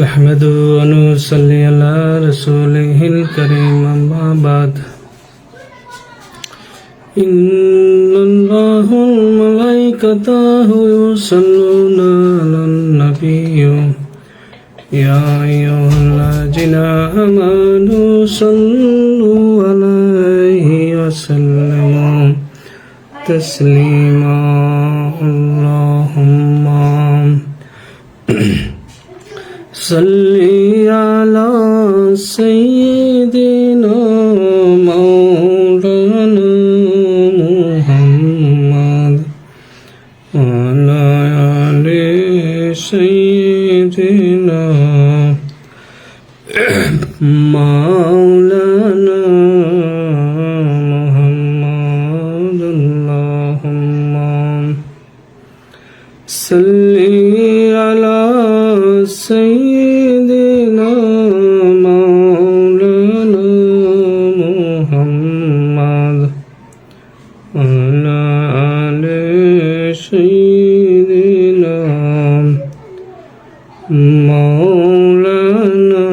نحمده ونصلي على رسوله الكريم أما بعد إن الله وملائكته يصلون على النبي يا أيها الذين آمنوا صلوا عليه وسلموا تسليما اللهم صل على سيدنا مولانا محمد وعلى آل سيدنا مولانا محمد اللهم صل على سيدنا مولانا محمد وعلى آل سيدنا مولانا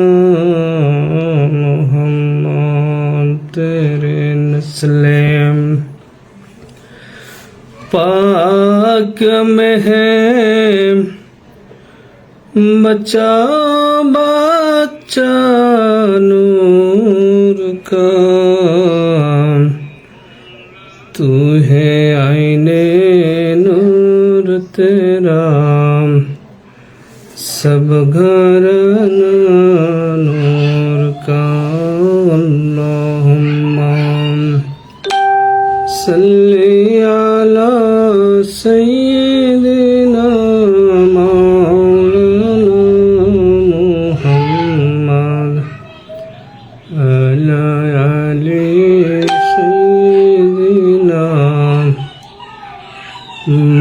محمد तेरे नस्लें पाक में है बच्चा बच्चा नूर का तू है आईने नूर तेरा सब घर नूर का अल्लाहुम्मा सल्ली अला सय्यिदिना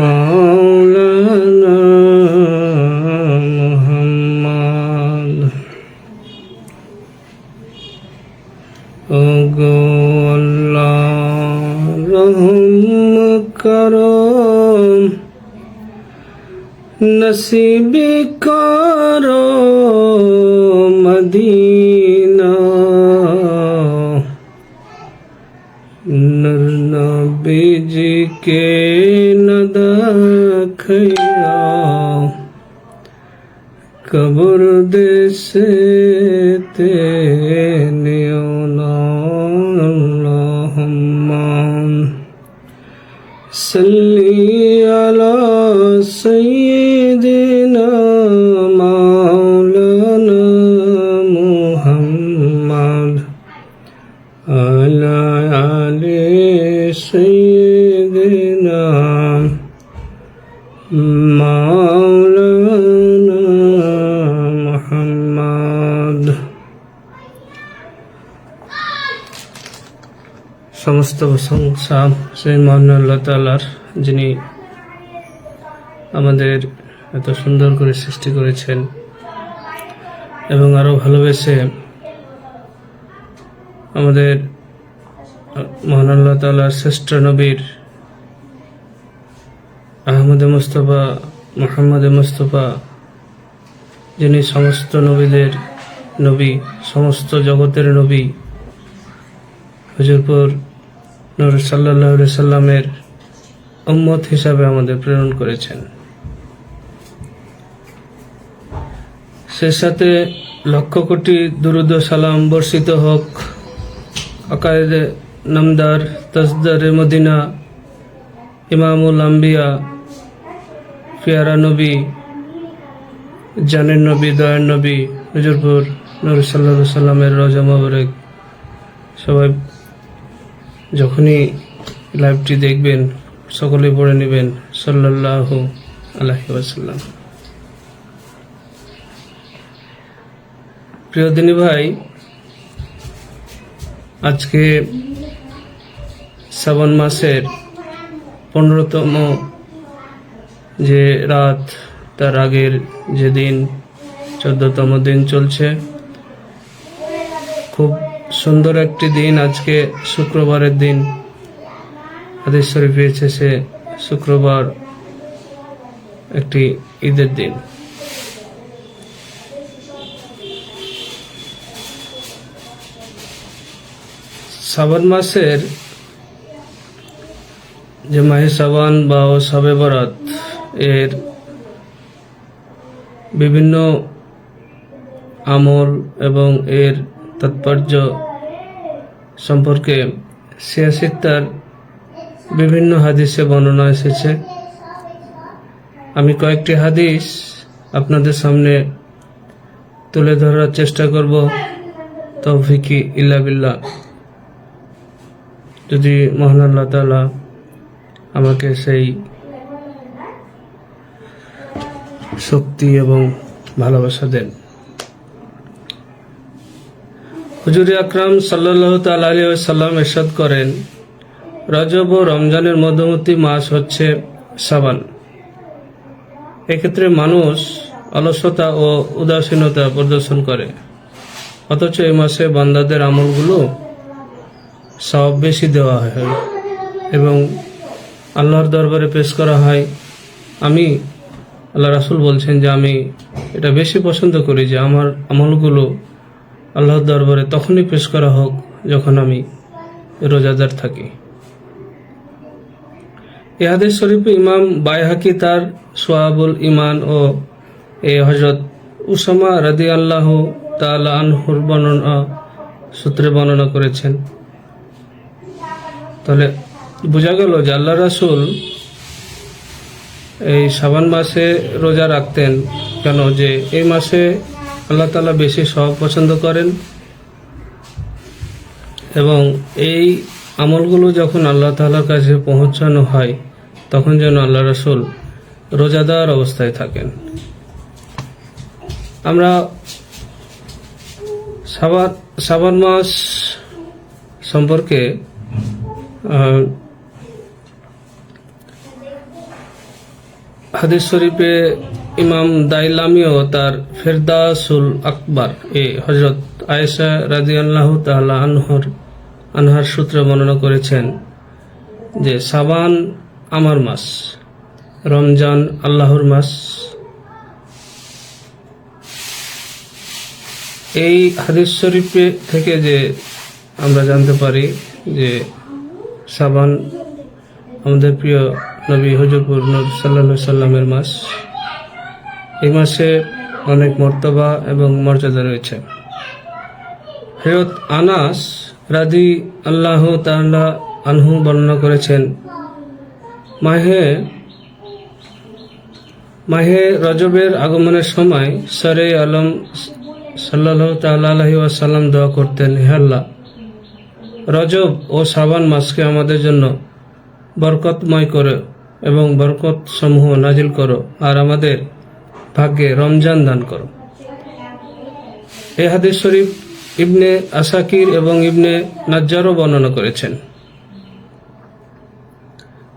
मौलाना मुहम्मद ओ गो अल्लाह रहम करो नसीब करो मदीना नर नबी जी के नदखया कब्र देसे ते नियोना अल्लाहुम्मा सल्ली अला सय्यिदिना मौलाना मुहम्मद अला आले सय्यिदिना मौलाना मुहम्मद समस्त प्रशंसा সেই মহান আল্লাহ তাআলার যিনি আমাদের এত সুন্দর করে সৃষ্টি করেছেন এবং আরো ভালোবেসে আমাদের মহান আল্লাহ তাআলার শ্রেষ্ঠ নবীর আহমদ মুস্তাফা মুহাম্মদ মুস্তাফা যিনি সমস্ত নবীদের নবী সমস্ত জগতের নবী হুজুরপুর নূর সাল্লাল্লাহু আলাইহি সাল্লামের উম্মত হিসাবে আমাদের প্রেরণ করেছেন সে সাথে লক্ষ কোটি দুরূদ ও সালাম বর্ষিত হোক আকায়েদে নামদার তাজদারে মদিনা ইমামুল আম্বিয়া পিয়ারা নবী জানের নবী দয়ার নবী হুজুরপুর নূর সাল্লাল্লাহু আলাইহি সাল্লামের রওজা মোবারক সবাই যখনই লাইভটি দেখবেন সকলে পড়ে নেবেন সাল্লাল্লাহু আলাইহি ওয়াসাল্লাম। প্রিয় দিনী ভাই, আজকে শ্রাবণ মাসের 15তম যে রাত তার আগের যে দিন 14তম দিন চলছে, খুব সুন্দর একটি দিন। আজকে শুক্রবারের দিন, হাদিস শরীফে এসেছে শুক্রবার একটি ঈদের দিন। শ্রাবণ মাসের যে মাহে শ্রাবণ বা শবে বরাত এর বিভিন্ন আমল এবং এর তাৎপর্য সম্পর্কে সিয়াসিত্তার বিভিন্ন হাদিসে বর্ণনা এসেছে। আমি কয়েকটি হাদিস আপনাদের সামনে তুলে ধরার চেষ্টা করব, তৌফিকি ইল্লা বিল্লাহ। যদি মহান আল্লাহ তাআলা আমাকে সেই শক্তি এবং ভালোবাসা দেন। হুজুর আকরাম সাল্লাল্লাহু তাআলা আলাইহি ওয়াসাল্লাম ইরশাদ করেন, রজব ও রমজানের মধ্যবর্তী মাস হচ্ছে শাবান। এক্ষেত্রে মানুষ অলসতা ও উদাসীনতা প্রদর্শন করে, অথচ এই মাসে বান্দাদের আমলগুলো সওয়াব বেশি দেওয়া হয় এবং আল্লাহর দরবারে পেশ করা হয়। আল্লাহ রাসূল বলছেন যে আমি এটা বেশি পছন্দ করি যে আমার আমলগুলো আল্লাহর দরবারে তখনই পেশ করা হোক যখন আমি রোজাদার থাকি। এই হাদিস শরীফে ইমাম বাইহাকি তার শুআবুল ঈমান ও হযরত উসামা রাদিয়াল্লাহু তাআলা আনহুর বর্ণনা সূত্রে বর্ণনা করেছেন। তাহলে বোঝা গেল যে আল্লাহ রাসূল এই শাবান মাসে রোজা রাখতেন কেন? যে এই মাসে আল্লাহ তাআলা বেশি সওয়াব পছন্দ করেন এবং এই আমলগুলো যখন আল্লাহ তাআলার কাছে পৌঁছানো হয় তখন যেন আল্লাহ রাসূল রোজাদার অবস্থায় থাকেন। আমরা শাবান মাস সম্পর্কে হাদিস শরীফে ইমাম দাইলামিও তার ফেরদাউসুল আকবার হযরত আয়েশা রাদিয়াল্লাহু তাআলা আনহার সূত্রে বর্ণনা করেছেন যে শাবান আমার মাস, রমজান আল্লাহর মাস। এই হাদিস শরীফে থেকে যে আমরা জানতে পারি যে শাবান আমাদের প্রিয় নবী হুজুর সাল্লাল্লাহু আলাইহি সাল্লামের মাস। এই মাসে অনেক মর্তবা এবং মর্যাদা রয়েছে। হযরত আনাস রাদিয়াল্লাহু তাআলা আনহু বর্ণনা করেছেন, মাহে রজবের আগমনের সময় সরে আলম সাল্লাল্লাহু তাআলা আলাইহি ওয়াসাল্লাম দোয়া করতেন, হে আল্লাহ, রজব ও শাবান মাসকে আমাদের জন্য বরকতময় করো এবং বরকত সমূহ নাজিল করো, আর আমাদের ভাগ্যে রমজান দান করো। এই হাদিস শরীফ ইবনে আসাকির এবং ইবনে নাজ্জারও বর্ণনা করেছেন।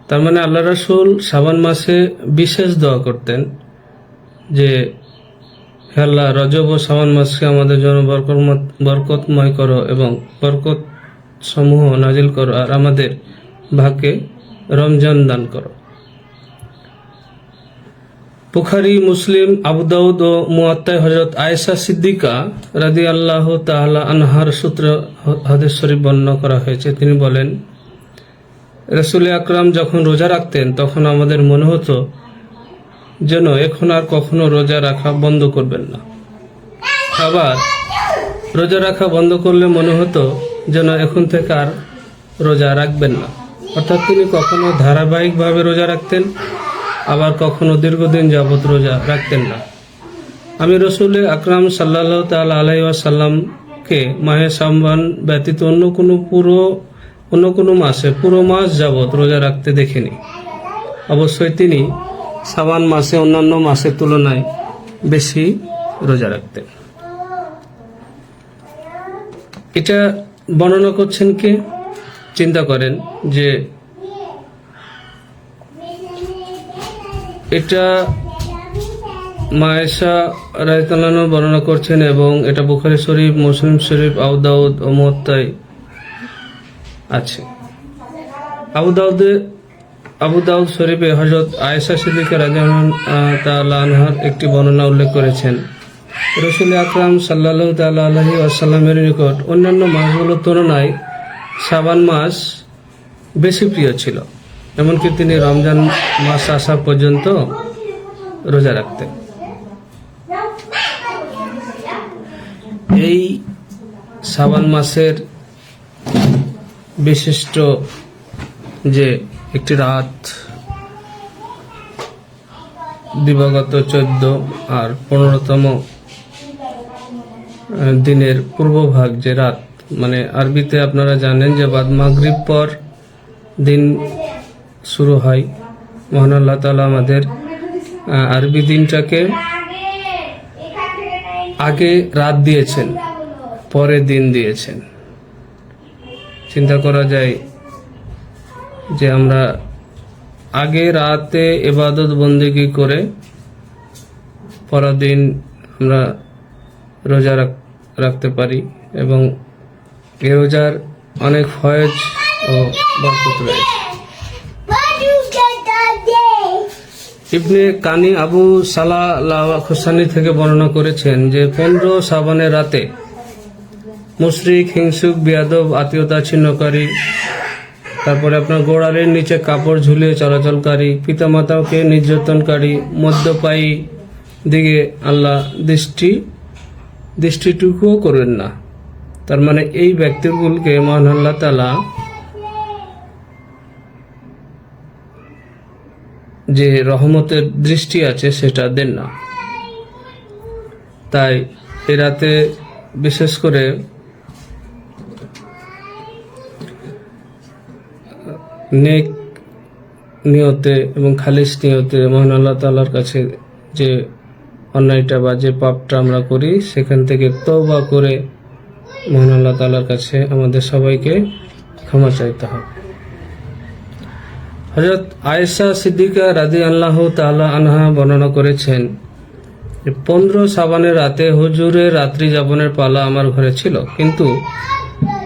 তার মানে আল্লাহ রাসূল শাবান মাসে বিশেষ দোয়া করতেন যে হে আল্লাহ, রজব ও শাবান মাসকে আমাদের জন্য বরকতময় করো এবং বরকত সমূহ নাজিল করো, আর আমাদের ভাগ্যে রমজান দান করো। বুখারী, মুসলিম, আবু দাউদ ও মুয়াত্তায় হযরত আয়েশা সিদ্দিকা রাদিয়াল্লাহু তাআলা আনহার সূত্রে হাদিস শরীফ বর্ণনা করা হয়েছে। তিনি বলেন, রাসূল আকরাম যখন রোজা রাখতেন তখন আমাদের মনে হতো যেন এখন আর কখনো রোজা রাখা বন্ধ করবেন না। আবার রোজা রাখা বন্ধ করলে মনে হতো যেন এখন থেকে আর রোজা রাখবেন না। অর্থাৎ তিনি কখনো ধারাবাহিকভাবে রোজা রাখতেন, আবার কখনো দীর্ঘদিন যাবত রোজা রাখতেন না। আমি রাসূল আকরাম সাল্লাল্লাহু তাআলা আলাইহি ওয়াসাল্লামকে মাহে শাবান ব্যতীত অন্য কোনো মাসে পুরো মাস যাবত রোজা রাখতে দেখিনি। অবশ্যই তিনি শাবান মাসে অন্যান্য মাসের তুলনায় বেশি রোজা রাখতেন। এটা বর্ণনা করছেন কে? চিন্তা করেন যে এটা মা আয়েশা রাদিয়াল্লাহু আনহা বর্ণনা করছেন এবং এটা বুখারী শরীফ, মুসলিম শরীফ, আবু দাউদ ও মুয়াত্তায় আছে। আবু দাউদ শরীফে হযরত আয়েশা সিদ্দিকা রাদিয়াল্লাহু তাআলা আনহার একটি বর্ণনা উল্লেখ করেছেন, রাসূল আকরাম সাল্লাল্লাহু তাআলা আলাইহি ওয়াসাল্লামের নিকট অন্যান্য মাসগুলোর তুলনায় শাবান মাস বেশি প্রিয় ছিল, এমনকি তিনি রমজান মাস আসা পর্যন্ত রোজা রাখতেন। এই শাবান মাসের বিশিষ্ট যে একটি রাত, দিবাগত 14 আর 15তম দিনের পূর্বভাগ যে রাত, মানে আরবিতে আপনারা জানেন যে বাদ মাগরিব পর দিন শুরু হয়। মহান আল্লাহ তাআলা আমাদের আরবি দিনটাকে আগে রাত দিয়েছেন, পরে দিন দিয়েছেন। চিন্তা করা যায় যে আমরা আগে রাতে ইবাদত বন্দেগী করে পরদিন আমরা রোজা রাখতে পারি, এবং এ রোজার অনেক ফয়েজ ও বরকত রয়েছে। ইবনে কানি আবু সালাহ খুসানি থেকে বর্ণনা করেছেন যে 15 শাবানের রাতে মুশরিক, হিংসুক, বিয়াদব, আত্মীয়তা ছিন্নকারী, তারপরে আপনার গোড়ালির নিচে কাপড় ঝুলিয়ে চলাচলকারী, পিতামাতাকে নির্যাতনকারী, মদ্যপায়ী দিকে আল্লাহ দৃষ্টিটুকুও করবেন না। তার মানে এই ব্যক্তিগুলোকে মহান আল্লাহ তাআলা যে রহমতের দৃষ্টি আছে সেটা দেন না। তাই এ রাতে বিশেষ করে নেক নিয়তে এবং খালিস নিয়তে মহান আল্লাহ তাআলার কাছে যে অন্যায়টা বা যে পাপটা আমরা করি সেখান থেকে তওবা করে মহান আল্লাহ তাআলার কাছে আমাদের সবাইকে ক্ষমা চাইতে হবে। হযরত আয়েশা সিদ্দিকা রাদিয়াল্লাহু তাআলা আনহা বর্ণনা করেছেন যে 15 শাবানের রাতে হুজুরের রাত্রি যাপনের পালা আমার ঘরে ছিল, কিন্তু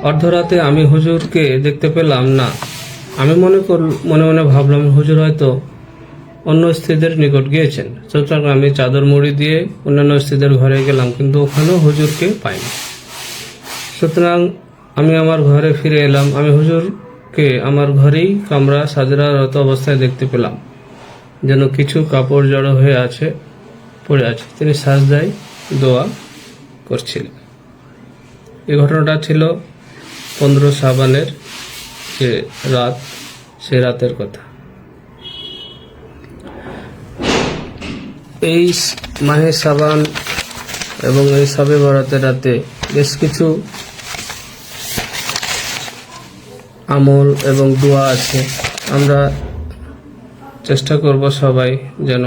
অর্ধরাতে আমি হুজুরকে দেখতে পেলাম না। আমি মনে মনে ভাবলাম হুজুর হয়তো অন্য স্ত্রীদের নিকট গিয়েছেন, সুতরাং আমি চাদর মুড়ি দিয়ে অন্যান্য স্ত্রীদের ঘরে গেলাম, কিন্তু ওখানেও হুজুরকে পাইনি। সুতরাং আমি আমার ঘরে ফিরে এলাম। আমি হুজুরকে আমার ঘরেই কামরা সাজরারত অবস্থায় দেখতে পেলাম, যেন কিছু কাপড় জড়ো হয়ে পড়ে আছে। তিনি সাজদায় দোয়া করছিলেন। এই ঘটনাটা ছিল 15 শাবানের যে রাত, সে রাতের কথা। এই মাহে শাবান এবং এই শবে বরাতের রাতে বেশ কিছু আমল এবং দোয়া আছে। আমরা চেষ্টা করব সবাই যেন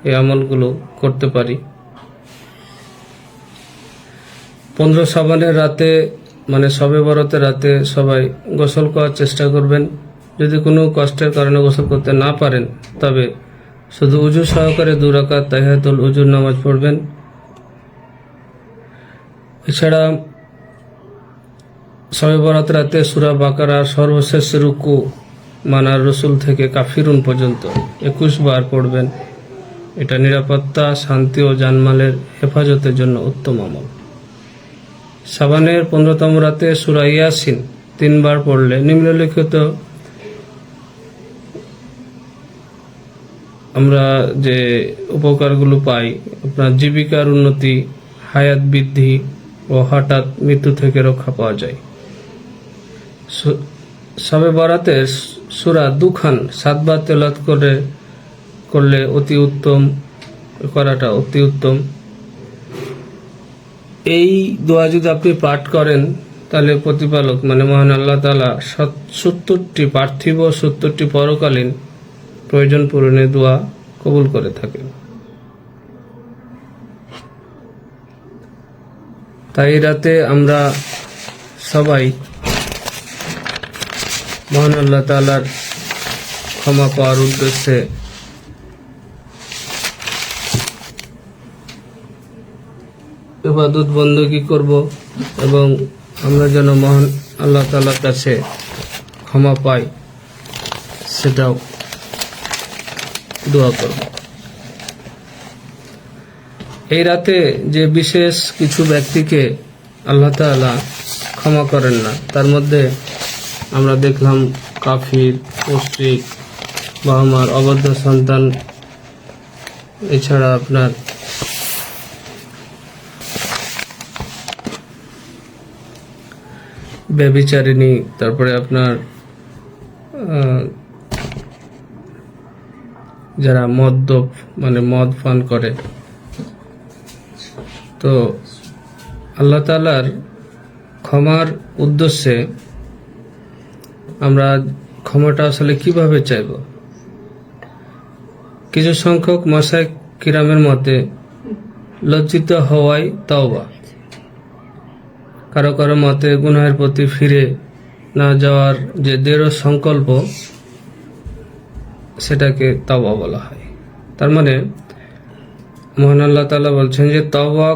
এই আমলগুলো করতে পারি। 15 শাবানের রাতে মানে শবে বরাতের রাতে সবাই গোসল করার চেষ্টা করবেন। যদি কোনো কষ্টের কারণে গোসল করতে না পারেন তবে শুধু উজু সহকারে 2 রাকাত তাহিয়াতুল উজুর নামাজ পড়বেন। এছাড়া শবে বরাত রাতে সূরা বাকারার সর্বশেষ রুকু মানার রসুল থেকে কাফিরুন পর্যন্ত 21 বার পড়বেন। এটা নিরাপত্তা, শান্তি ও জানমালের হেফাজতের জন্য উত্তম আমল। শাবানের 15তম রাতে সূরা ইয়াসিন 3 বার পড়লে নিম্নলিখিত আমরা যে উপকারগুলো পাই, আপনার জীবিকার উন্নতি, হায়াত বৃদ্ধি ও হঠাৎ মৃত্যু থেকে রক্ষা পাওয়া যায়। শবে বরাতে সূরা দুখান 7 বার তেলাওয়াত করলে করাটা অতি উত্তম। এই দোয়া যদি আপনি পাঠ করেন তাহলে প্রতিপালক মানে মহান আল্লাহ তাআলা 70টি পার্থিব 70টি পরকালীন প্রয়োজন পূরণের দোয়া কবুল করে থাকেন। তাই রাতে আমরা সবাই মহান আল্লাহ তাআলার ক্ষমা পাওয়ার উদ্দেশ্যে ইবাদত বন্দেগী করব এবং আমরা যেন মহান আল্লাহ তাআলার কাছে ক্ষমা পাই সেটাও দোয়া করব। এই রাতে যে বিশেষ কিছু ব্যক্তিকে আল্লাহ তাআলা ক্ষমা করেন না, তার মধ্যে আমরা দেখলাম কাফির, মুশরিক বা আমার অবদ্ধ সন্তান, এছাড়া আপনার ব্যভিচারিণী, তারপরে আপনার যারা মদ্যপ মানে মদ পান করে। তো আল্লাহ তাআলার ক্ষমার উদ্দেশ্যে আমরা ক্ষমাটা আসলে কিভাবে চাইব? কিছু সংখ্যক মাশায়েখ কিরামের মতে লজ্জিত হওয়াই তওবা, কারো কারো মতে গুনাহের প্রতি ফিরে না যাওয়ার যে দৃঢ় সংকল্প, সেটাকে তওবা বলা হয়। তার মানে মহান আল্লাহ তাআলা বলছেন যে তওবা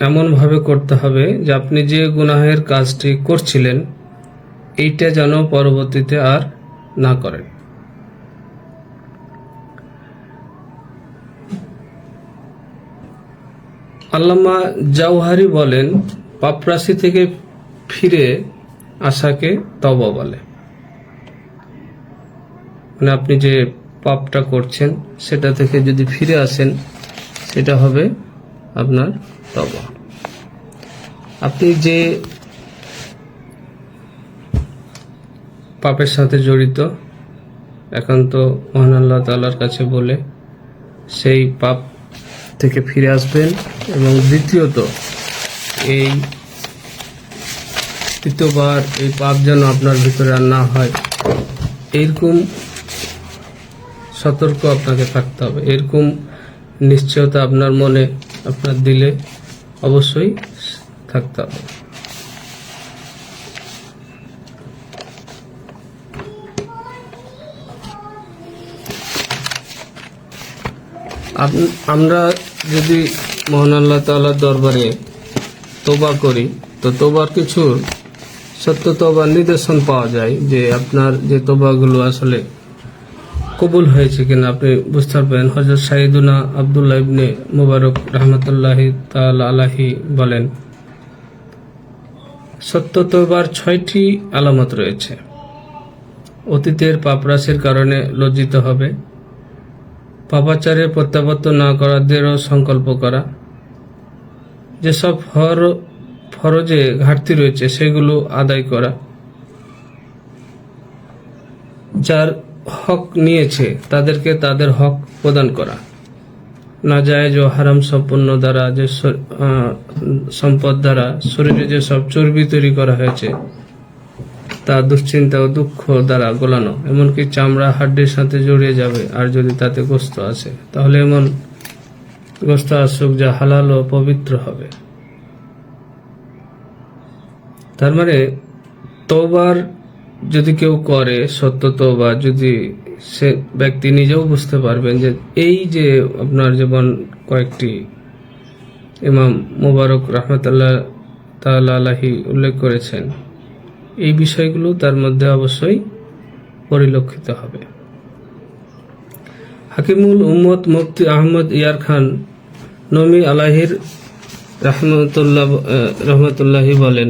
এমনভাবে করতে হবে যে আপনি যে গুনাহের কাজটি করছিলেন এইটা যেন পরবর্তীতে আর না করেন। আল্লামা জাওহারি বলেন, পাপরাশি থেকে ফিরে আসাকে তওবা বলে। মানে আপনি যে পাপটা করছেন সেটা থেকে যদি ফিরে আসেন, সেটা হবে আপনার তওবা। আপনি যে পাপের সাথে জড়িত, একান্ত মহান আল্লাহ তাআলার কাছে বলে সেই পাপ থেকে ফিরে আসবেন। এবং দ্বিতীয়ত, এই তৃতীয়বার এই পাপ যেন আপনার ভিতরে আর না হয়, এরকম সতর্ক আপনাকে থাকতে হবে। এরকম নিশ্চয়তা আপনার মনে, আপনার দিলে অবশ্যই থাকতে হবে। আমরা যদি মহান আল্লাহ তাআলার দরবারে তওবা করি, তো তওবার কিছু সত্য তওবার নিদর্শন পাওয়া যায় যে আপনার যে তওবাগুলো আসলে কবুল হয়েছে কিনা আপনি বুঝতে পারবেন। হযরত সাইয়্যিদুনা আব্দুল্লাহ ইবনে মুবারক রাহমাতুল্লাহি তাআলা আলাইহি বলেন, সত্য তওবার 6টি আলামত রয়েছে। অতীতের পাপরাশির কারণে লজ্জিত হবে, পাপাচারের প্রত্যাবর্তন না করার দৃঢ় সংকল্প করা, যেসব ফরজে ঘাটতি রয়েছে সেগুলো আদায় করা, যার হক নিয়েছে তাদেরকে তাদের হক প্রদান করা, নাজায়েজ ও হারাম সম্পন্ন দ্বারা যে সম্পদ দ্বারা শরীরে যে সব চর্বি তৈরি করা হয়েছে তা দুশ্চিন্তা ও দুঃখ দ্বারা গোলানো, এমনকি চামড়া হাড্ডির সাথে জড়িয়ে যাবে। আর যদি তাতে গোশত আছে, তাহলে এমন গোশত আসুক যা হালাল ও পবিত্র হবে। তার মানে তওবার যদি কেউ করে, সত্য তওবা, যদি সে ব্যক্তি নিজেও বুঝতে পারবেন যে এই যে আপনার যেমন কয়েকটি ইমাম মুবারক রাহমাতুল্লাহ তাআলা আলাইহি উল্লেখ করেছেন, এই বিষয়গুলো তার মধ্যে অবশ্যই পরিলক্ষিত হবে। হাকিমুল উম্মত মুফতি আহমদ ইয়ার খান নমি আলাইহির রহমতুল্লাহি বলেন,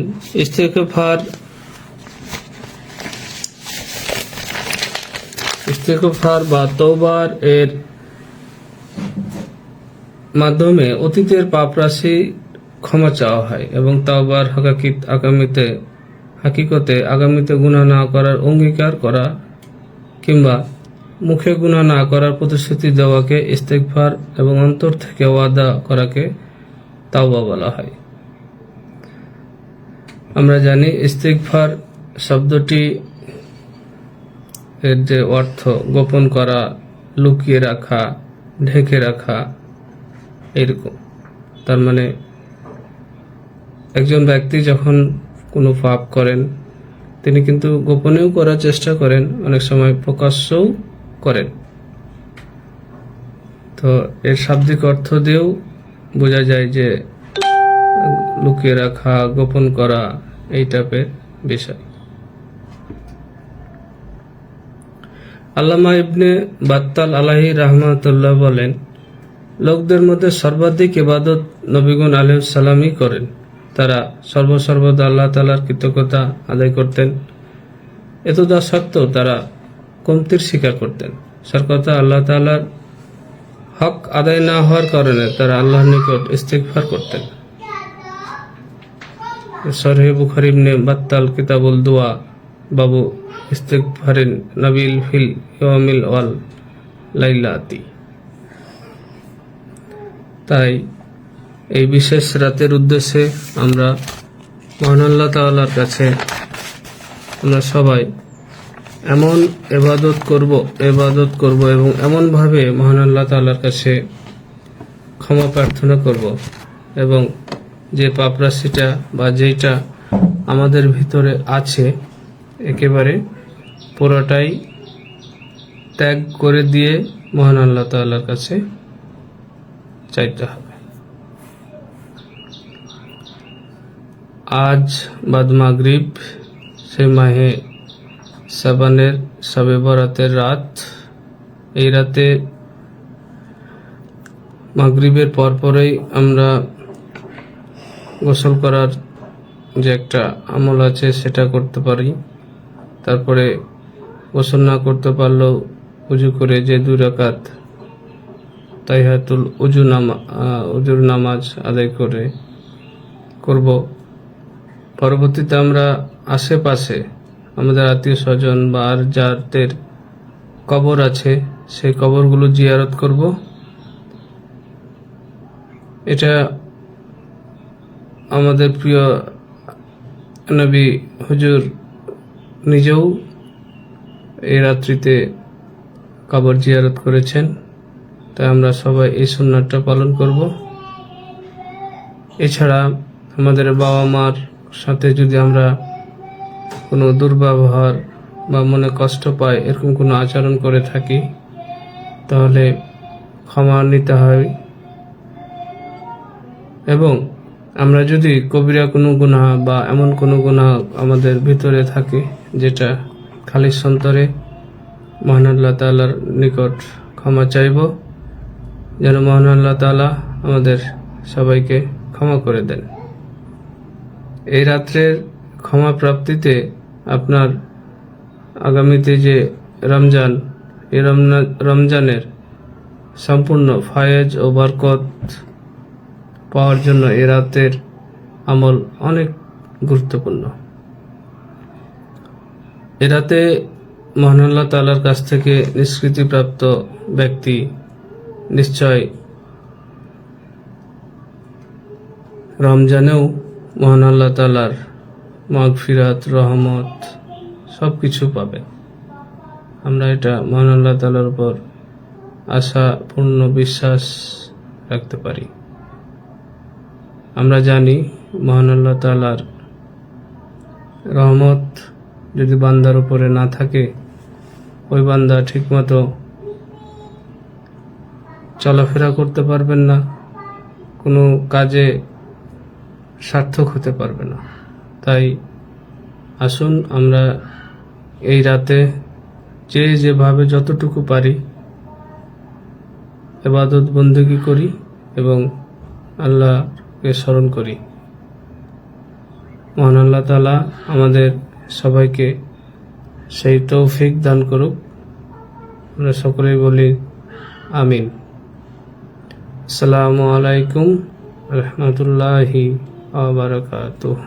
ইস্তেগফার বা তওবার এর মাধ্যমে অতীতের পাপরাশি ক্ষমা চাওয়া হয় এবং তওবার হাকিকতে আগামীতে গুনাহ না করার অঙ্গীকার করা কিংবা মুখে গুনাহ না করার প্রতিশ্রুতি দেওয়াকে ইস্তেগফার এবং অন্তর থেকে ওয়াদা করাকে তাওবা বলা হয়। আমরা জানি ইস্তেগফার শব্দটি এর যে অর্থ গোপন করা, লুকিয়ে রাখা, ঢেকে রাখা, এরকম। তার মানে একজন ব্যক্তি যখন কোনো পাপ করেন, তিনি কিন্তু গোপনেও করার চেষ্টা করেন, অনেক সময় প্রকাশ্যও করেন। তো এর শাব্দিক অর্থ দিয়েও বোঝা যায় যে লুকিয়ে রাখা, গোপন করা, এই টাইপের বিষয়। আল্লামা ইবনে বাত্তাল আলাইহি রাহমাতুল্লাহ বলেন, লোকদের মধ্যে সর্বাধিক ইবাদত নবীগণ আলাইহিস সালামই করেন। তারা সর্বদা আল্লাহ তাআলার কৃতজ্ঞতা আদায় করতেন। এত তা সত্ত্বেও তারা কমতির স্বীকার করতেন। সার কথা, আল্লাহ তাআলার হক আদায় না হওয়ার কারণে তারা আল্লাহর নিকট ইস্তিগফার করতেন। সহিহ বুখারী ইবনে বাত্তাল কিতাবুল দুআ বাবু ইস্তিগফারিন নাবিল ফিল ইয়ামিল ওয়াল লাইলাতি। তাই এই বিশেষ রাতের উদ্দেশ্যে আমরা মহান আল্লাহ তাআলার কাছে আমরা সবাই এমন ইবাদত করব এবং এমনভাবে মহান আল্লাহ তাআলার কাছে ক্ষমা প্রার্থনা করব এবং যে পাপরাশিটা বা যেটা আমাদের ভিতরে আছে একেবারে পুরোটাই ত্যাগ করে দিয়ে মহান আল্লাহ তাআলার কাছে চাইতে হবে। আজ বাদ মাগরিব সে মাহে শাবানের শবে বরাতের রাত। এই রাতে মাগরিবের পরপরই আমরা গোসল করার যে একটা আমল আছে সেটা করতে পারি। তারপরে গোসল না করতে পারলেও উজু করে যে 2 রাকাত তাহিয়াতুল উজুর নামাজ আদায় করব। পরবর্তীতে আমরা আশেপাশে আমাদের আত্মীয় স্বজন বা আর যাদের কবর আছে সেই কবরগুলো জিয়ারত করব। এটা আমাদের প্রিয় নবী হুজুর নিজেও এই রাত্রিতে কবর জিয়ারত করেছেন। তাই আমরা সবাই এই সুন্নাতটা পালন করব। এছাড়া আমাদের বাবা মার সাথে যদি আমরা কোনো দুর্ব্যবহার বা মনে কষ্ট পাই এরকম কোনো আচরণ করে থাকি তাহলে ক্ষমা নিতে হয়। এবং আমরা যদি কবিরা কোনো গুনাহ বা এমন কোনো গুনাহ আমাদের ভিতরে থাকে যেটা খালিস অন্তরে মহান আল্লাহ তাআলার নিকট ক্ষমা চাইব, যেন মহান আল্লাহ তাআলা আমাদের সবাইকে ক্ষমা করে দেন। এই রাত্রের ক্ষমা প্রাপ্তিতে আপনার আগামীতে যে রমজান, এই রমজানের সম্পূর্ণ ফায়েজ ও বরকত পাওয়ার জন্য এই রাতের আমল অনেক গুরুত্বপূর্ণ। এ রাতে মহান আল্লাহ তাআলার কাছ থেকে নিষ্কৃতিপ্রাপ্ত ব্যক্তি নিশ্চয় রমজানেও মহান আল্লাহ তাআলার মাগফিরাত, রহমত সব কিছু পাবে। আমরা এটা মহান আল্লাহ তাআলার উপর আশা পূর্ণ বিশ্বাস রাখতে পারি। আমরা জানি মহান আল্লাহ তাআলার রহমত যদি বান্দার উপরে না থাকে, ওই বান্দা ঠিকমতো চলাফেরা করতে পারবেন না, কোনো কাজে সার্থক হতে পারবে না। তাই আসুন আমরা এই রাতে যেভাবে যতটুকু পারি ইবাদত বন্দেগী করি এবং আল্লাহকে স্মরণ করি। মহান আল্লাহ তাআলা আমাদের সবাইকে সেই তৌফিক দান করুক। আমরা সকলেই বলি আমিন। আসসালামু আলাইকুম ওয়া রাহমাতুল্লাহি ওয়া বারাকাতুহু।